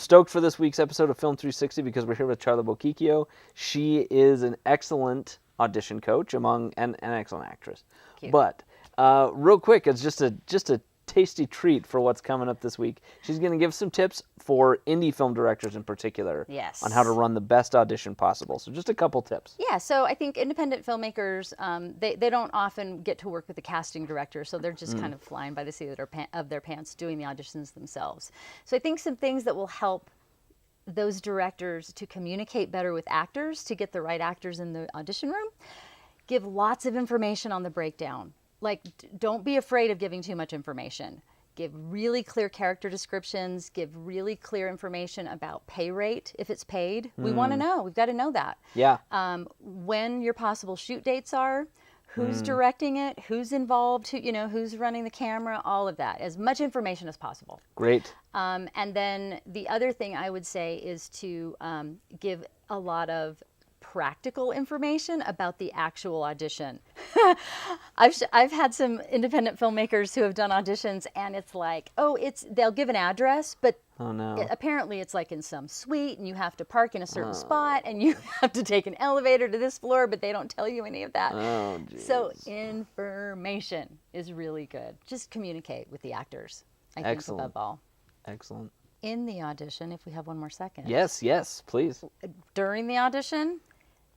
stoked for this week's episode of Film 360 because we're here with Charla Boquicchio. She is an excellent audition coach and an excellent actress. Cute. But real quick, it's just a tasty treat for what's coming up this week. She's going to give some tips for indie film directors in particular Yes. on how to run the best audition possible. So just a couple tips. Yeah, so I think independent filmmakers, they don't often get to work with a casting director, so they're just kind of flying by the seat of their pants doing the auditions themselves. So I think some things that will help those directors to communicate better with actors, to get the right actors in the audition room, give lots of information on the breakdown. Like, don't be afraid of giving too much information. Give really clear character descriptions, give really clear information about pay rate, if it's paid. We want to know. We've got to know that. Yeah. When your possible shoot dates are, who's directing it, who's involved, who's running the camera, all of that. As much information as possible. Great. And then the other thing I would say is to give a lot of practical information about the actual audition. I've had some independent filmmakers who have done auditions, and it's like, they'll give an address, but apparently it's like in some suite, and you have to park in a certain spot, and you have to take an elevator to this floor, but they don't tell you any of that. Oh, geez. So information is really good. Just communicate with the actors, I think, above all. Excellent. In the audition, if we have one more second. Yes, please. During the audition,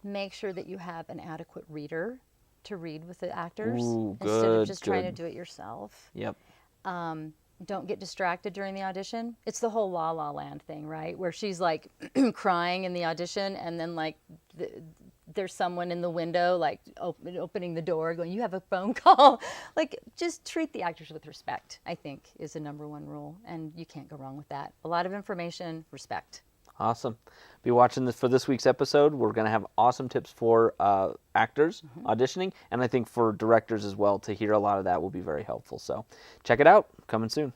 make sure that you have an adequate reader to read with the actors instead of just trying to do it yourself. Yep. Don't get distracted during the audition. It's the whole La La Land thing, right? Where she's like crying in the audition, and then like there's someone in the window like opening the door going, you have a phone call. Like, just treat the actors with respect, I think, is the number one rule, and you can't go wrong with that. A lot of information, respect. Awesome. Be watching this for this week's episode. We're going to have awesome tips for actors auditioning, and I think for directors as well. To hear a lot of that will be very helpful. So check it out. Coming soon.